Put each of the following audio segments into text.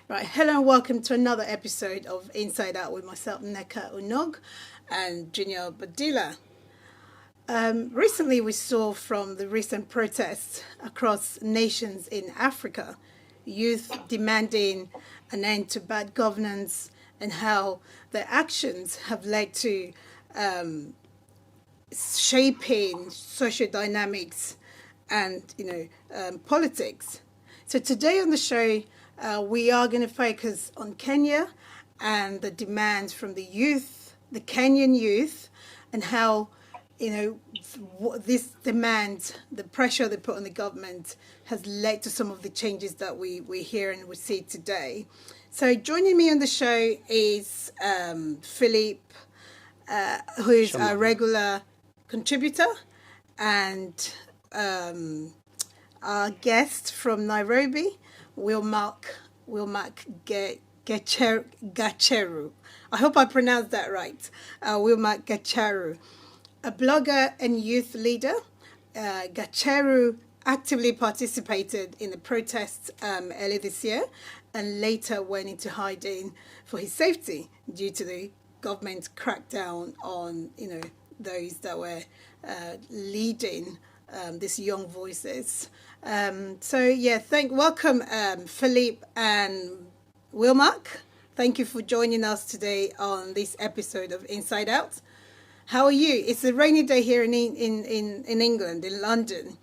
Right, hello and welcome to another episode of Inside Out with myself, Neka Unog, and Junior Badila. Recently, we saw from the recent protests across nations in Africa, youth demanding an end to bad governance and how their actions have led to shaping social dynamics and politics. So today on the show, we are going to focus on Kenya and the demands from the youth, the Kenyan youth, and how this demand, the pressure they put on the government, has led to some of the changes that we hear and we see today. So joining me on the show is Philip, who's a regular contributor, and our guest from Nairobi, Wilmark Gacheru. I hope I pronounced that right. Wilmark Gacheru, a blogger and youth leader. Gacheru actively participated in the protests earlier this year and later went into hiding for his safety due to the government crackdown on those that were leading these young voices. Welcome Philippe and Wilmark. Thank you for joining us today on this episode of Inside Out. How are you? It's a rainy day here in England, in London.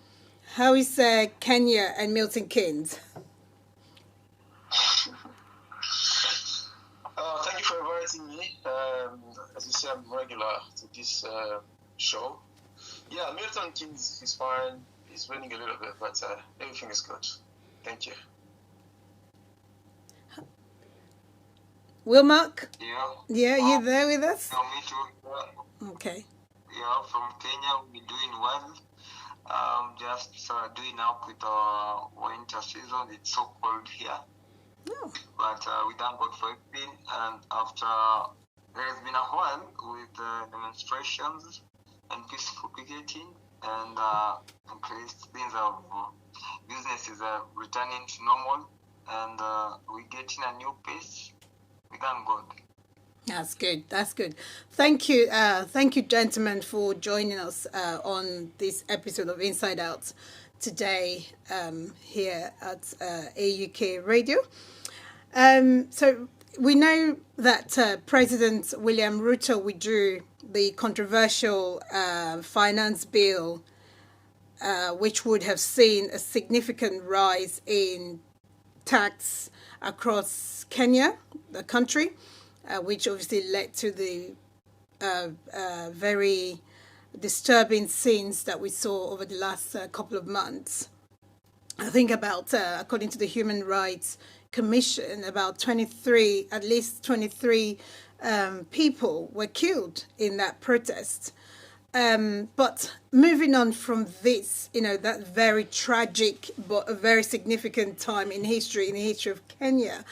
How is Kenya and Milton Keynes? Thank you for inviting me. As you say, I'm regular to this show. Yeah, Milton Keynes is fine. It's raining a little bit, but everything is good. Thank you. Wilmark? Yeah, you there with us? Me too. Okay. Yeah, from Kenya, we're doing well. Just doing up with our winter season. It's so cold here. Oh. But we thank God for everything. And after there has been a while with demonstrations and peaceful picketing, and things of businesses are returning to normal, and we're getting a new pace. We thank God. That's good. That's good. Thank you, gentlemen, for joining us on this episode of Inside Out today here at AUK Radio. So we know that President William Ruto withdrew the controversial finance bill, which would have seen a significant rise in tax across Kenya, the country, which obviously led to the very disturbing scenes that we saw over the last couple of months. I think about, according to the Human Rights Commission, at least 23 people were killed in that protest. But moving on from this, that very tragic but a very significant time in the history of Kenya,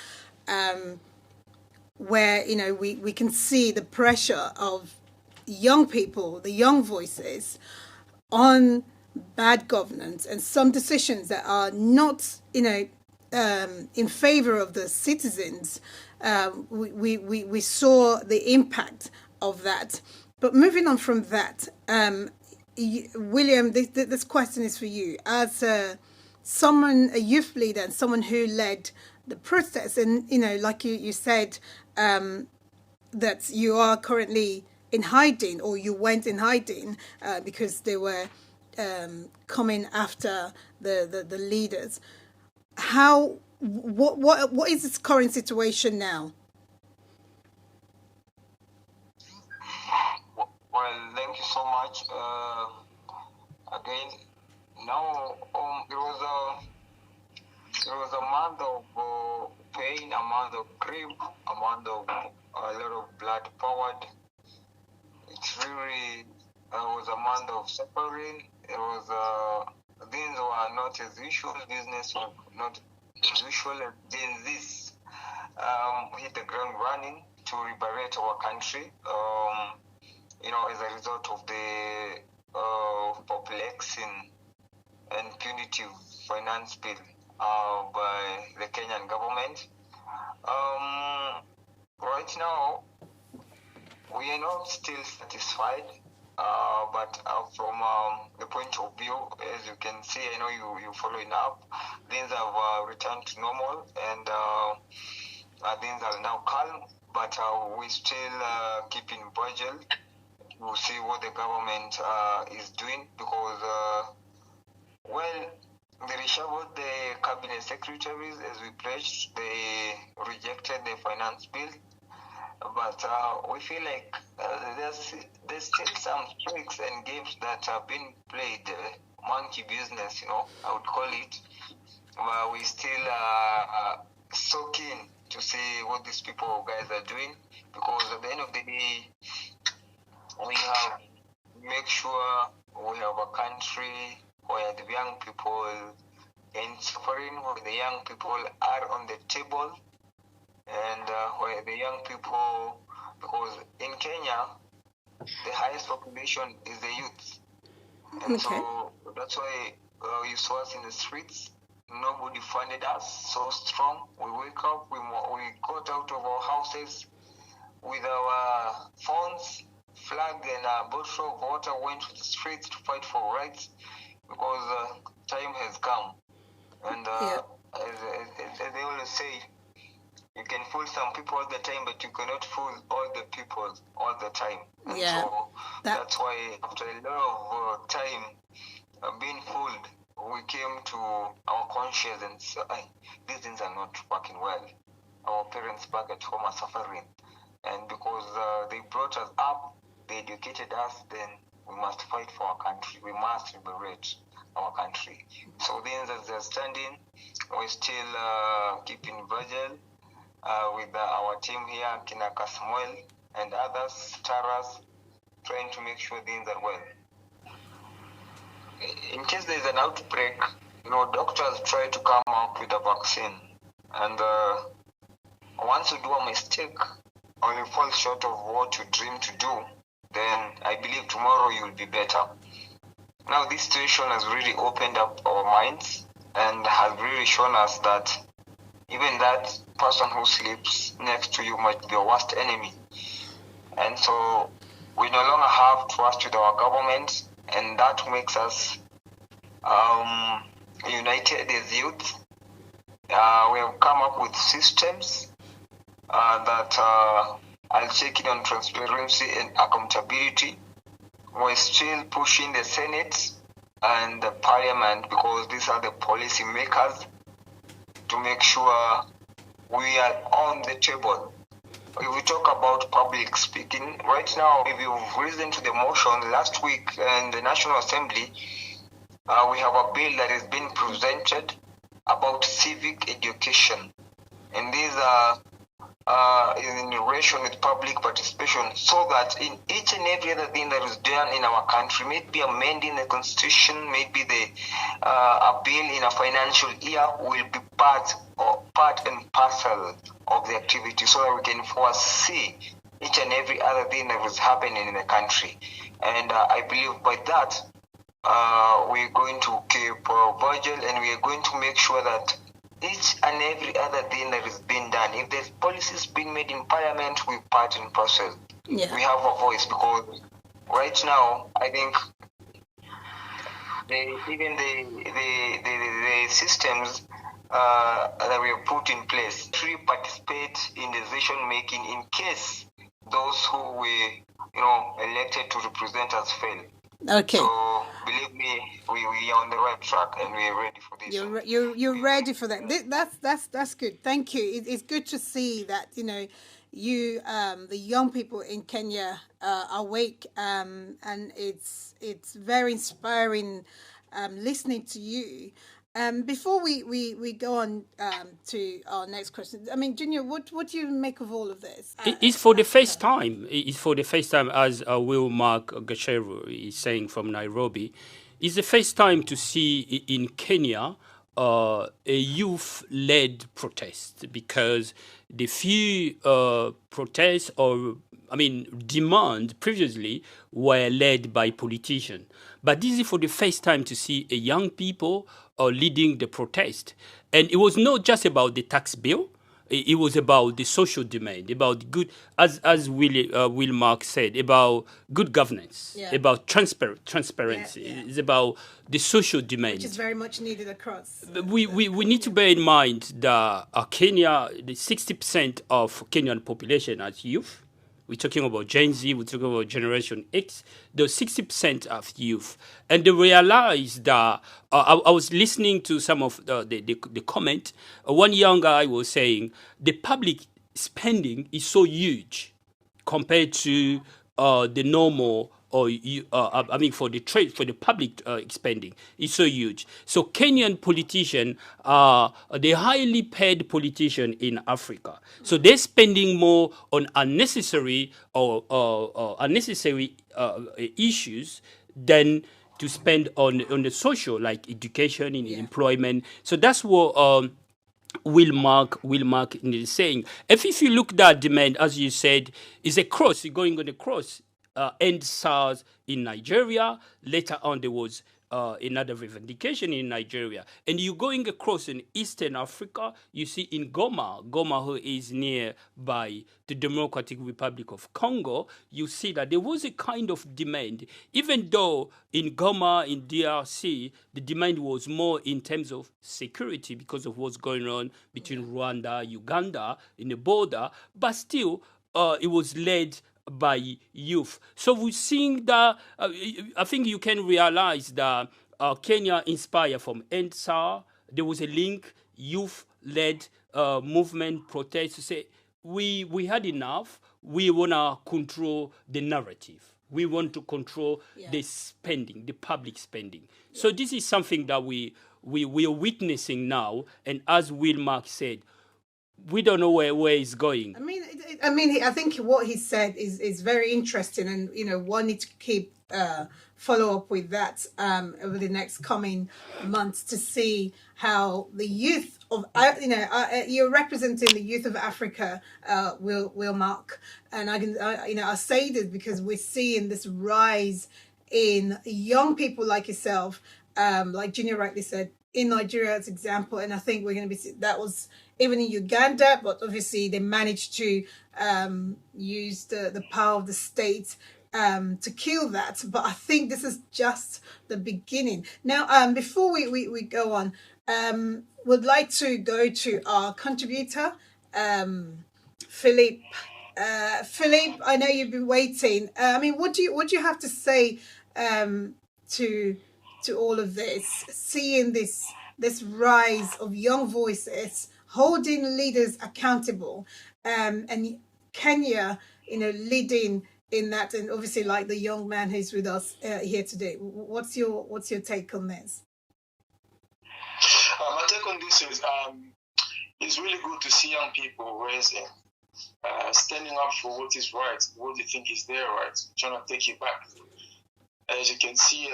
where we can see the pressure of young people, the young voices, on bad governance and some decisions that are not in favor of the citizens. We saw the impact of that. But moving on from that, William, this question is for you as a youth leader and someone who led the protests, and like you said, that you are currently in hiding, or you went in hiding because they were coming after the leaders. What is its current situation now? Well, thank you so much. Again, now there was a month of pain, a month of grief, a month of a lot of blood poured. It really was a month of suffering. It was things were not as usual. Business was not as usual. And then this hit the ground running to liberate our country. As a result of the perplexing and punitive finance bill by the Kenyan government. Right now, we are not still satisfied, but from the point of view, as you can see, I know you following up, things have returned to normal, and things are now calm, but we still keeping vigil to see what the government is doing, because well, they reshuffled the cabinet secretaries as we pledged. They rejected the finance bill, but we feel like there's still some tricks and games that have been played, monkey business, I would call it. But we still so keen to see what these people guys are doing, because at the end of the day, we have make sure we have a country where the young people in suffering, where the young people are on the table, and where the young people, because in Kenya, the highest population is the youth. And Okay. so that's why you saw us in the streets. Nobody funded us so strong. We wake up, we got out of our houses with our phones, flag, and a bottle of water, went to the streets to fight for rights, because time has come. And as they always say, you can fool some people all the time, but you cannot fool all the people all the time. And Yeah, so that- that's why after a lot of time being fooled, we came to our conscience and said, these things are not working well. Our parents back at home are suffering. And because they brought us up, they educated us, then we must fight for our country. We must liberate our country. So then as they're standing, we're still keeping vigil with our team here, Kinaka Samuel and others, Taras, trying to make sure things are well. In case there's an outbreak, doctors try to come up with a vaccine. And once you do a mistake or you fall short of what you dream to do, then I believe tomorrow you will be better. Now this situation has really opened up our minds and has really shown us that even that person who sleeps next to you might be your worst enemy. And so we no longer have trust with our government, and that makes us united as youth. We have come up with systems that are checking on transparency and accountability. We're still pushing the Senate and the Parliament, because these are the policy makers, to make sure we are on the table. If we talk about public speaking, right now, if you've listened to the motion last week in the National Assembly, we have a bill that has been presented about civic education. And these are in relation with public participation, so that in each and every other thing that is done in our country, maybe amending the constitution, maybe a bill in a financial year, will be part and parcel of the activity, so that we can foresee each and every other thing that is happening in the country. And I believe by that, we're going to keep vigil, and we are going to make sure that each and every other thing that is being done, if there's policies being made in Parliament, we part and parcel. Yeah. We have a voice, because right now, I think even the systems that we have put in place to participate in decision making in case those who were elected to represent us fail. Okay. So believe me, we are on the right track, and we are ready for this. You're ready for that. That's good. Thank you. It's good to see that you the young people in Kenya are awake, and it's very inspiring listening to you. Before we go on to our next question, I mean, Junior, what do you make of all of this? It's for the first time. It's for the first time, as Will Mark Gacheru is saying from Nairobi. It's the first time to see in Kenya a youth-led protest, because the few protests demand previously were led by politicians. But this is for the first time to see a young people leading the protest. And it was not just about the tax bill. it was about the social demand, about good, as Will Mark said, about good governance, Yeah. about transparency. Yeah. It's about the social Which is demand. very much needed across. We need to bear in mind that Kenya, the 60% of Kenyan population as youth. We're talking about Gen Z, we're talking about Generation X, those 60% of youth. And they realize that, I was listening to some of the comment. One young guy was saying the public spending is so huge compared to the normal I mean for the trade for the public spending is so huge. So Kenyan politicians are the highly paid politician in Africa. So they're spending more on unnecessary or unnecessary issues than to spend on the social, like education and employment. So that's what Will Mark is saying. If you look at demand, as you said, is a cross, going on a cross. End SARS in Nigeria. Later on, there was another revendication in Nigeria. And you're going across in Eastern Africa, you see in Goma, who is nearby the Democratic Republic of Congo, you see that there was a kind of demand, even though in Goma, in DRC, the demand was more in terms of security because of what's going on between Rwanda, Uganda, in the border, but still, it was led by youth. So we're seeing that, I think you can realize that Kenya inspired from NSAR. There was a link, youth-led movement, protest to say, we had enough. We want to control the narrative. We want to control the spending, the public spending. So this is something that we are witnessing now. And as Will Mark said, we don't know where it's going. I think what he said is very interesting, and one needs to keep follow up with that over the next coming months to see how the youth of you're representing the youth of Africa, Will Mark, and I say this because we're seeing this rise in young people like yourself, like Junior rightly said, in Nigeria as example, and I think we're going to be that was even in Uganda, but obviously they managed to use the power of the state to kill that. But I think this is just the beginning. Now, before we go on, would like to go to our contributor, Philippe. Philippe, I know you've been waiting. What do you have to say to all of this, seeing this rise of young voices holding leaders accountable, and Kenya, leading in that, and obviously like the young man who's with us here today. What's your take on this? My take on this is it's really good to see young people raising, standing up for what is right, what they think is their right, trying to take it back. As you can see,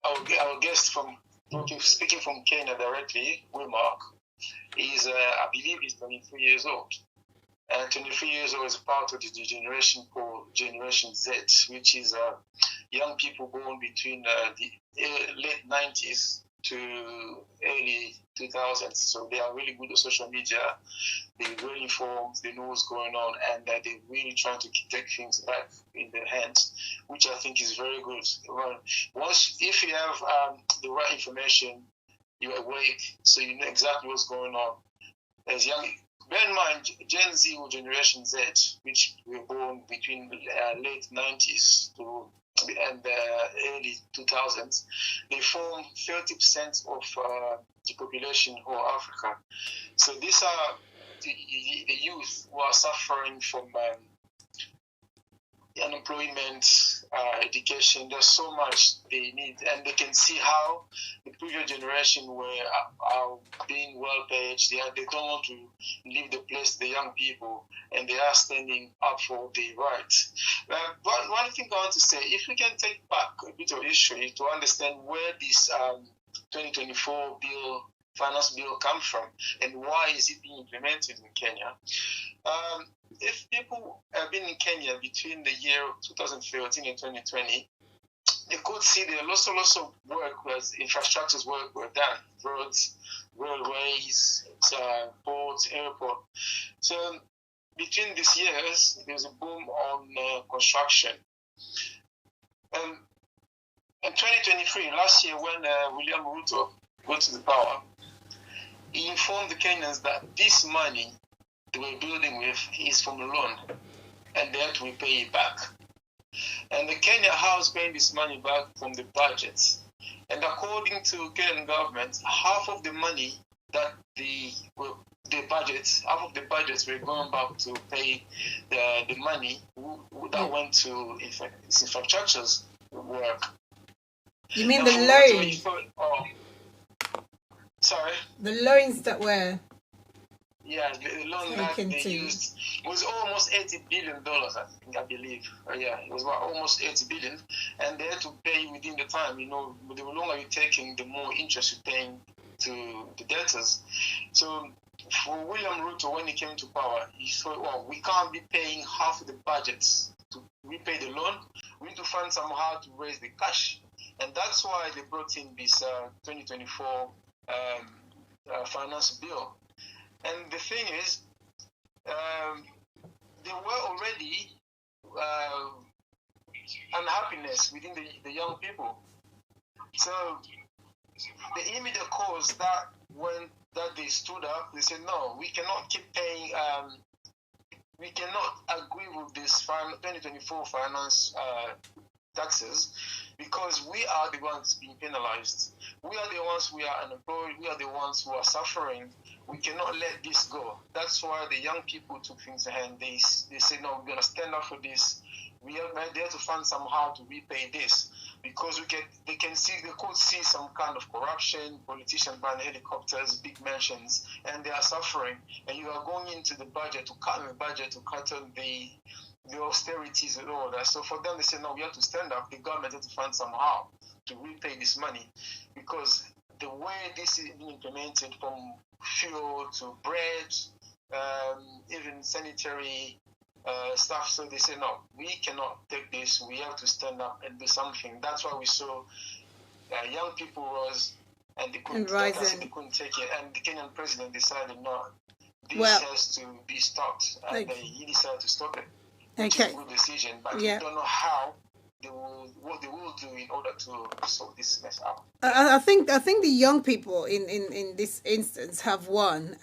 our guest speaking from Kenya directly, Wilmark, I believe he's 23 years old. And 23 years old is part of the generation called Generation Z, which is young people born between the late 90s to early 2000s. So they are really good at social media. They're really informed. They know what's going on, and they're really trying to take things back in their hands, which I think is very good. If you have the right information, you're awake, so you know exactly what's going on. As young, bear in mind, Gen Z or Generation Z, which were born between late 90s to and early 2000s, they form 30% of the population of Africa. So these are the youth who are suffering from unemployment, education. There's so much they need, and they can see how the previous generation are being well paid. They don't want to leave the place to the young people, and they are standing up for the rights. One thing I want to say, if we can take back a bit of history to understand where this 2024 finance bill come from and why is it being implemented in Kenya. If people have been in Kenya between the year 2013 and 2020, you could see there lots of work, infrastructures work were done, roads, railways, ports, airport. So between these years, there's a boom on construction. In 2023, last year, when William Ruto got to the power, he informed the Kenyans that this money they were building with is from a loan, and they had to repay it back. And the Kenya House paying this money back from the budgets. And according to Kenyan government, half of the money that half of the budgets were going back to pay the money that went to infrastructures work. You mean the loans? Sorry? The loans that were... Yeah, the loan that they used was almost $80 billion, I believe. It was about almost $80 billion. And they had to pay within the time, the longer you're taking, the more interest you're paying to the debtors. So for William Ruto, when he came to power, he thought, well, we can't be paying half of the budgets to repay the loan. We need to find somehow to raise the cash. And that's why they brought in this 2024 finance bill. And the thing is, there were already unhappiness within the young people. So the immediate cause that they stood up, they said, no, we cannot keep paying, we cannot agree with this 2024 finance taxes, because we are the ones being penalized. We are the ones who are unemployed. We are the ones who are suffering. We cannot let this go. That's why the young people took things in hand. They said, no, we're going to stand up for this. We are there to find somehow to repay this, because they could see some kind of corruption, politicians buying helicopters, big mansions, and they are suffering. And you are going into the budget to cut on the austerities and all that. So for them, they said, no, we have to stand up. The government has to find somehow to repay this money, because the way this is being implemented, from fuel to bread, even sanitary stuff, so they say, no, we cannot take this. We have to stand up and do something. That's why we saw young people rose, and they couldn't take it. And the Kenyan president decided, no, this has to be stopped. And he decided to stop it. Which is a good decision, but we don't know how what they will do in order to sort this mess out. I think the young people in this instance have won,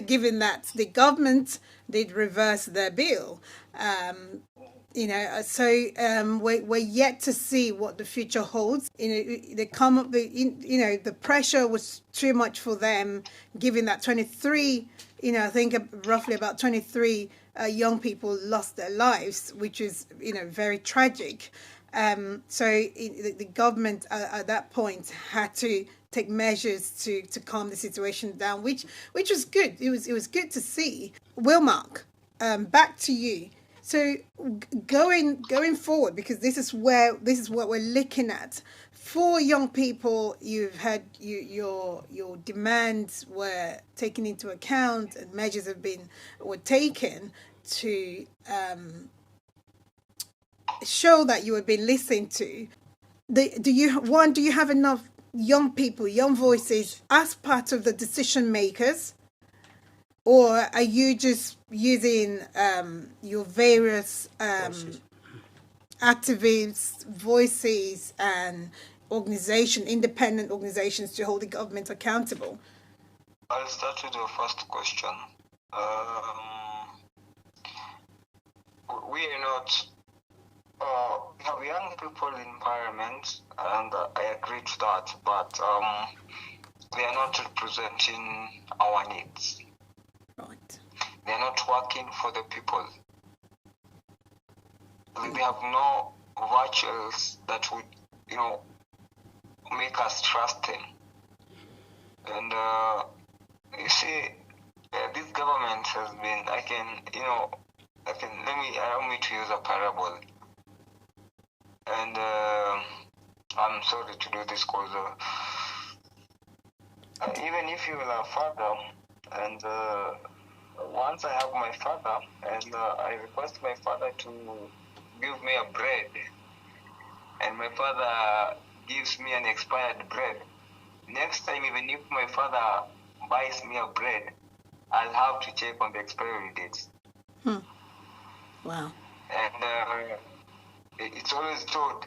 given that the government did reverse their bill. So we're yet to see what the future holds. They come up with, the pressure was too much for them, given that 23, I think roughly about 23 young people lost their lives, which is, very tragic. So the government at that point had to take measures to calm the situation down, which was good. It was good to see. Wilmark, back to you. So going forward, because this is what we're looking at. For young people, you've had your demands were taken into account, and measures were taken to show that you have been listened to. Do you have enough young people, young voices as part of the decision makers? Or are you just using your various activists, voices, and independent organizations to hold the government accountable? I'll start with your first question. We are not. We have young people in parliament, and I agree to that, but they are not representing our needs. Right. They are not working for the people. They have no virtues that would, make us trust them. And you see, this government has been. Allow me to use a parable. And I'm sorry to do this because even if you are a father, and once I have my father, and I request my father to give me a bread, and my father gives me an expired bread, next time, even if my father buys me a bread, I'll have to check on the expiry date. Wow. And it's always told,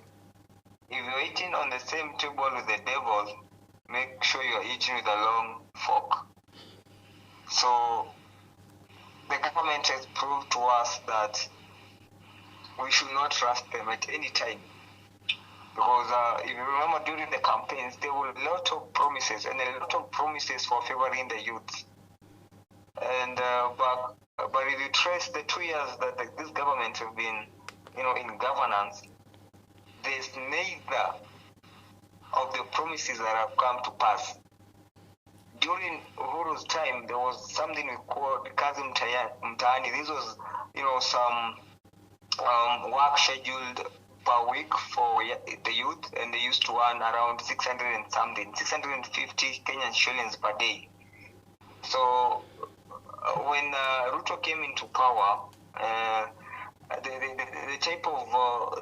if you're eating on the same table with the devil, make sure you're eating with a long fork. So the government has proved to us that we should not trust them at any time. Because if you remember during the campaigns, there were a lot of promises and a lot of promises for favoring the youth. And but if you trace the 2 years that this government have been, in governance, there's neither of the promises that have come to pass. During Uhuru's time, there was something we called Kazi Mtaani. This was, some work scheduled per week for the youth, and they used to earn around 650 Kenyan shillings per day. So when Ruto came into power, the type of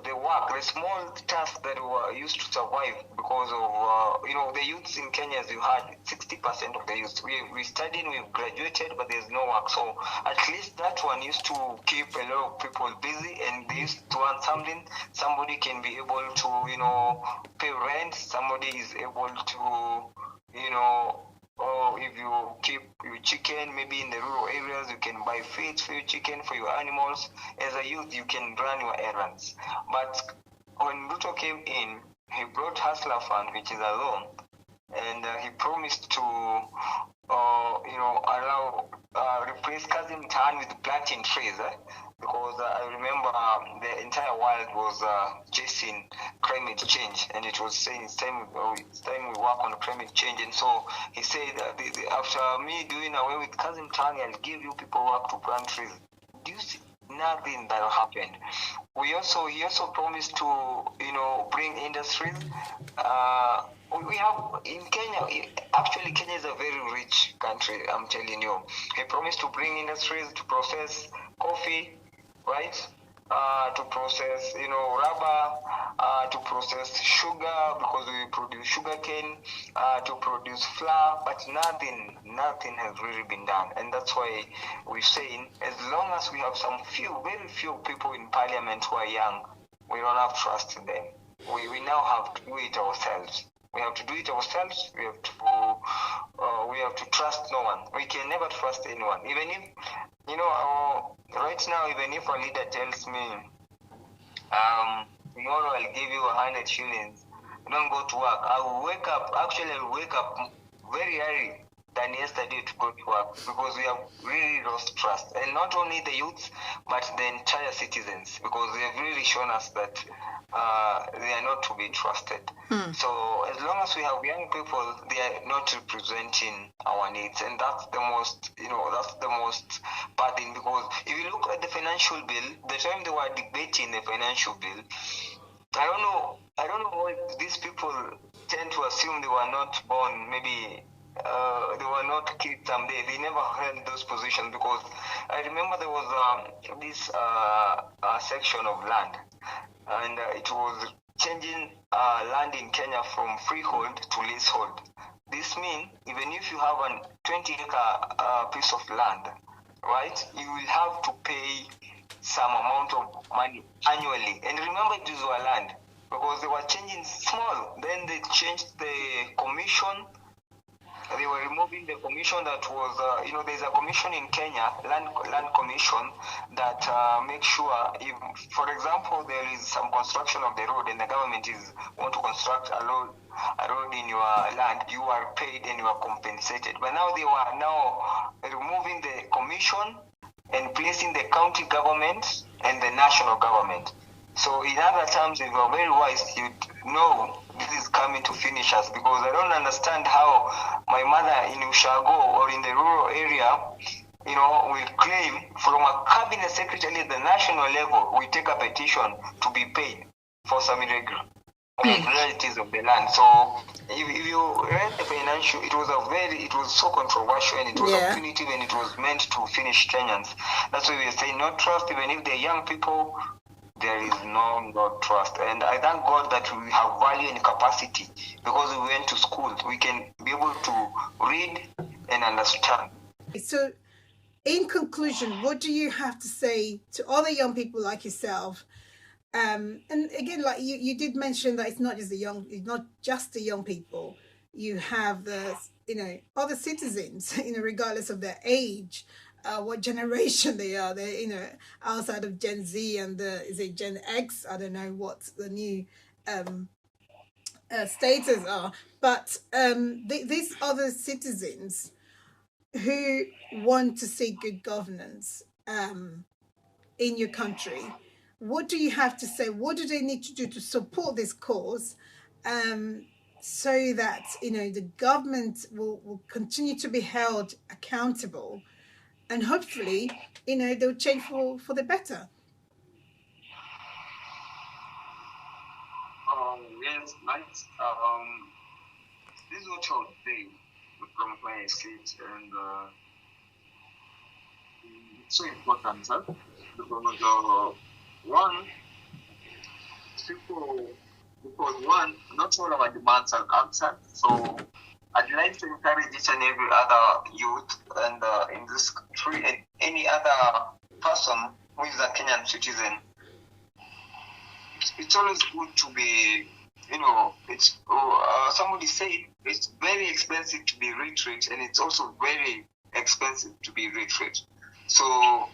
the work, the small tasks that were used to survive because of the youths in Kenya, as you had 60% of the youths. We studied, we've graduated, but there's no work. So at least that one used to keep a lot of people busy, and they used to earn something. Somebody can be able to pay rent. Somebody is able to or if you keep your chicken, maybe in the rural areas, you can buy feed for your chicken, for your animals. As a youth, you can run your errands. But when Ruto came in, he brought Hustler Fund, which is a loan, and he promised to, allow, replace Kazi Mtaani with planting trees. Because I remember the entire world was chasing climate change, and it was saying it's time we work on climate change. And so he said, after me doing away with Kazi Mtaani, I'll give you people work to plant trees. Do you see? Nothing that happened. He also promised to bring industries. We have in Kenya. Actually, Kenya is a very rich country. I'm telling you. He promised to bring industries to process coffee, right? To process, rubber, to process sugar, because we produce sugar cane, to produce flour, but nothing has really been done. And that's why we're saying, as long as we have very few people in parliament who are young, we don't have trust in them. We now have to do it ourselves. We have to do it ourselves. We have to trust no one. We can never trust anyone. Even if, right now, even if a leader tells me, tomorrow I'll give you 100 shillings, don't go to work, I'll wake up very early than yesterday to go to work, because we have really lost trust. And not only the youths, but the entire citizens, because they have really shown us that they are not to be trusted. So as long as we have young people, they are not representing our needs, and that's the most bad thing. Because if you look at the financial bill, the time they were debating the financial bill, I don't know if these people tend to assume they were not born, maybe they were not kids someday. They never held those positions, because I remember there was this section of land, and it was changing land in Kenya from freehold to leasehold. This means even if you have a 20-acre piece of land, right, you will have to pay some amount of money annually. And remember, it is your land, because they were changing small. Then they changed the commission. They were removing the commission that was, there's a commission in Kenya, land commission, that makes sure, if, for example, there is some construction of the road and the government want to construct a road in your land, you are paid and you are compensated. But now they were removing the commission and placing the county government and the national government. So in other terms, if you are very wise, you know this is coming to finish us, because I don't understand how my mother in Ushago or in the rural area, will claim from a cabinet secretary at the national level, we take a petition to be paid for some irregularities of the land. So if you read the financial, it was so controversial, and it was punitive, and it was meant to finish Kenyans. That's why we are saying not trust, even if they're young people. there is no trust. And I thank God that we have value and capacity because we went to school. We can be able to read and understand. So, in conclusion, what do you have to say to other young people like yourself? And again, like you did mention that it's not just the young people. You have the other citizens, regardless of their age, what generation they are. They're outside of Gen Z and is it Gen X? I don't know what the new status are, but these other citizens who want to see good governance in your country, what do you have to say? What do they need to do to support this cause, so that the government will continue to be held accountable, and hopefully they'll change for the better? Yes, nice. This is what I would say from my state, and it's so important, huh? Because one, people, because one, not all our demands are answered. So I'd like to encourage each and every other youth and in this country and any other person who is a Kenyan citizen. It's always good to be, it's somebody said it's very expensive to be literate, and it's also very expensive to be literate. So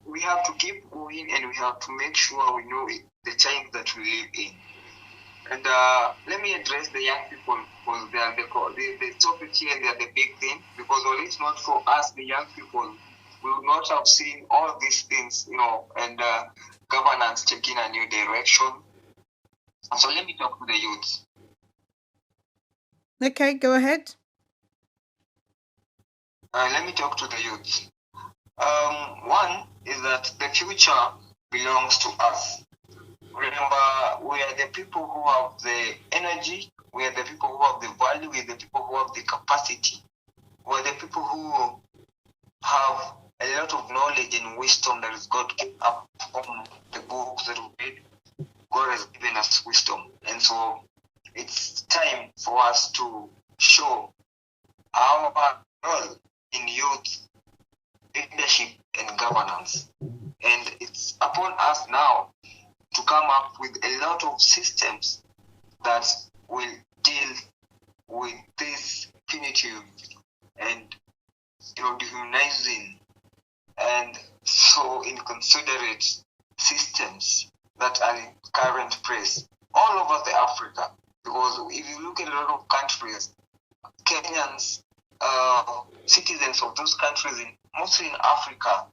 we have to keep going, and we have to make sure we know the times that we live in. And let me address the young people, because they are the topic here, they are the big thing. Because all it's not for us, the young people, we would not have seen all these things, and governance taking a new direction. So let me talk to the youth. Okay, go ahead. Let me talk to the youth. One is that the future belongs to us. Remember, we are the people who have the energy, we are the people who have the value, we are the people who have the capacity. We are the people who have a lot of knowledge and wisdom that is God given up from the books that we read. God has given us wisdom. And so it's time for us to show our role in youth leadership and governance. And it's upon us now to come up with a lot of systems that will deal with this punitive and dehumanizing and so inconsiderate systems that are in current place all over the Africa. Because if you look at a lot of countries, Kenyans, citizens of those countries, mostly in Africa,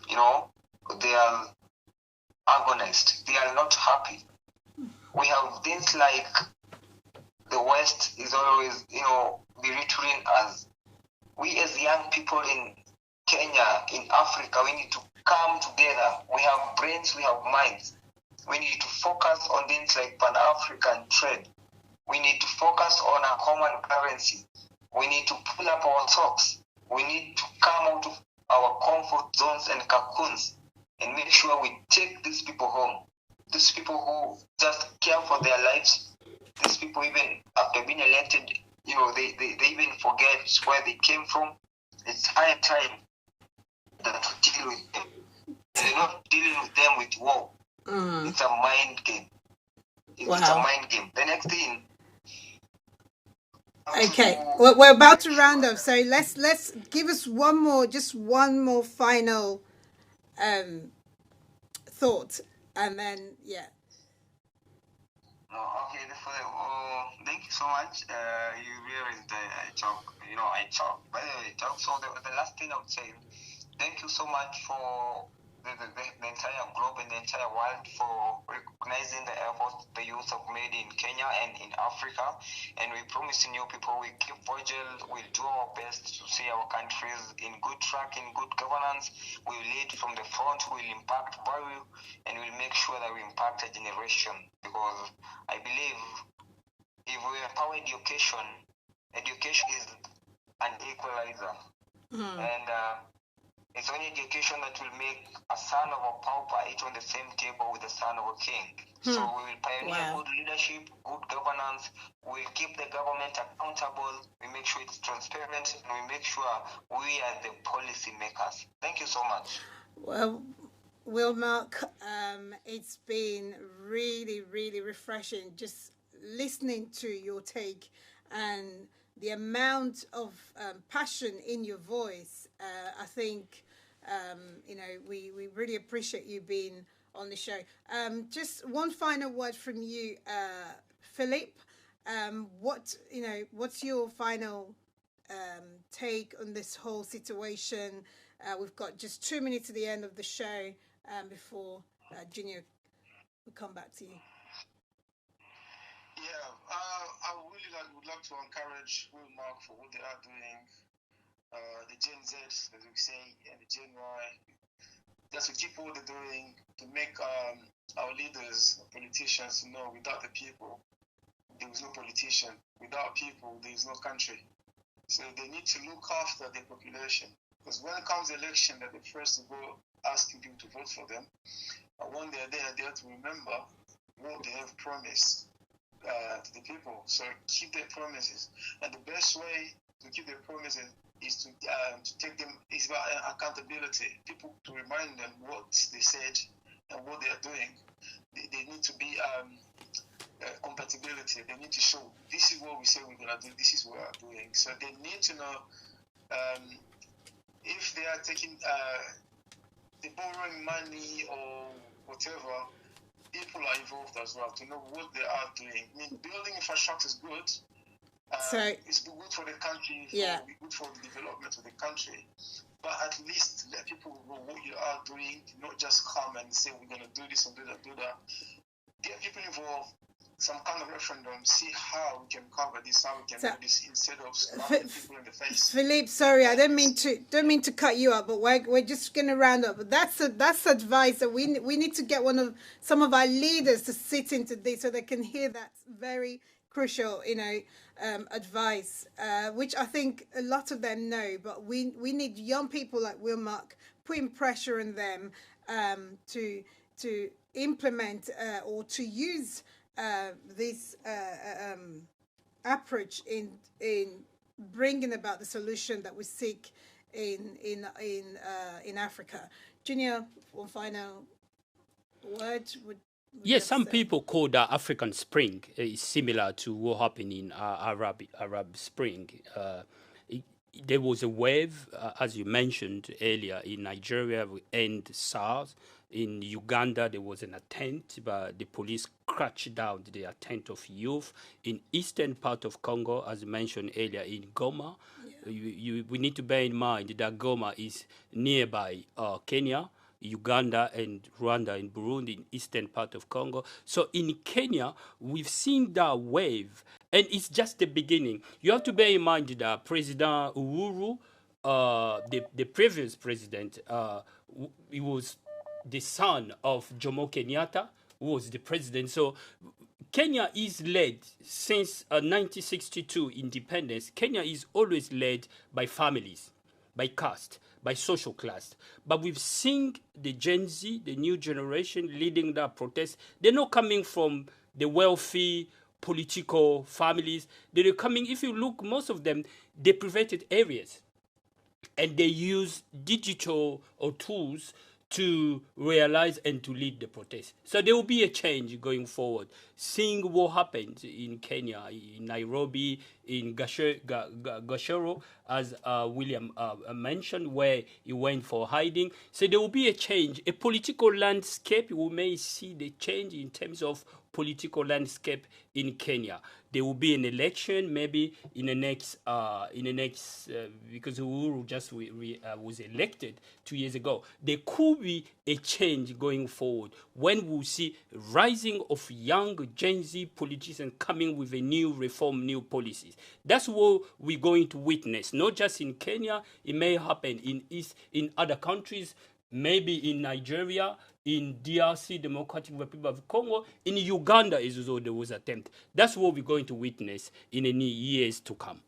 they are agonized. They are not happy. We have things like the West is always, belittling us. We as young people in Kenya, in Africa, we need to come together. We have brains, we have minds. We need to focus on things like Pan-African trade. We need to focus on a common currency. We need to pull up our socks. We need to come out of our comfort zones and cocoons and make sure we take these people home. These people who just care for their lives. These people, even after being elected, they even forget where they came from. It's high time that we deal with them. They're not dealing with them with war. It's a mind game. It's a mind game. The next thing. Okay, we're about to round up, so let's give us one more final thought, and then Okay, thank you so much. You realized I talk. I talk. By the way, I talk. So the last thing I would say, thank you so much for the entire globe and the entire world for recognizing the efforts the youth have made in Kenya and in Africa. And we promise you people, we keep vigil, we'll do our best to see our countries in good track, in good governance. We'll lead from the front, we'll impact value, and we'll make sure that we impact a generation. Because I believe if we empower education is an equalizer. And It's only education that will make a son of a pauper eat on the same table with the son of a king. So we will pioneer good leadership, good governance. We'll keep the government accountable. We make sure it's transparent, and we make sure we are the policy makers. Thank you so much. Well, Wilmark, it's been really, really refreshing just listening to your take and the amount of passion in your voice. I think, we really appreciate you being on the show. Just one final word from you, Philip. What's your final take on this whole situation? We've got just 2 minutes to the end of the show before Junior will come back to you. Yeah, I really would like to encourage Wilmark for what they are doing. The Gen Z, as we say, and the Gen Y, just to keep what they're doing to make our leaders, politicians, know without the people, there is no politician. Without people, there is no country. So they need to look after their population. Because when it comes to election, they're the first to go asking people to vote for them. And when they're there, they have to remember what they have promised to the people. So keep their promises. And the best way to keep their promises is to take them, is about accountability. People to remind them what they said and what they are doing. They need to be compatibility. They need to show this is what we say we're going to do, this is what we are doing. So they need to know if they are taking, the borrowing money or whatever, people are involved as well to know what they are doing. I mean, building infrastructure is good. It's good for the country, good for the development of the country. But at least let people know what you are doing, not just come and say we're going to do this and do that. Get people involved, some kind of referendum, see how we can cover this, how we can do this instead of slapping people in the face. Philippe, sorry, I don't mean to cut you up, but we're just going to round up. But that's advice that we need to get some of our leaders to sit into this so they can hear that very crucial, advice, which I think a lot of them know. But we need young people like Wilmark putting pressure on them to implement or to use this approach in bringing about the solution that we seek in Africa. Junior, one final word. Yes, some people call that African Spring. It's similar to what happened in Arab Spring. There was a wave, as you mentioned earlier, in Nigeria, we end SARS. In Uganda, there was an attempt, but the police cracked down the attempt of youth. In eastern part of Congo, as mentioned earlier, in Goma, we need to bear in mind that Goma is nearby Kenya, Uganda, and Rwanda, and Burundi, in eastern part of Congo. So in Kenya, we've seen that wave, and it's just the beginning. You have to bear in mind that President Uhuru, the previous president, he was the son of Jomo Kenyatta, who was the president. So Kenya is led since 1962 independence. Kenya is always led by families, by caste, by social class. But we've seen the Gen Z, the new generation, leading that protest. They're not coming from the wealthy political families. They're coming, if you look, most of them, deprivated areas. And they use digital or tools to realize and to lead the protest. So there will be a change going forward. Seeing what happened in Kenya, in Nairobi, in Gashero, as William mentioned, where he went for hiding. So there will be a change. A political landscape, we may see the change in terms of political landscape in Kenya. There will be an election maybe in the next because Uhuru just was elected 2 years ago. There could be a change going forward when we'll see rising of young Gen Z politicians coming with a new reform, new policies. That's what we're going to witness, not just in Kenya. It may happen in other countries, maybe in Nigeria, in DRC, Democratic Republic of Congo, in Uganda is also there was attempt. That's what we're going to witness in the years to come.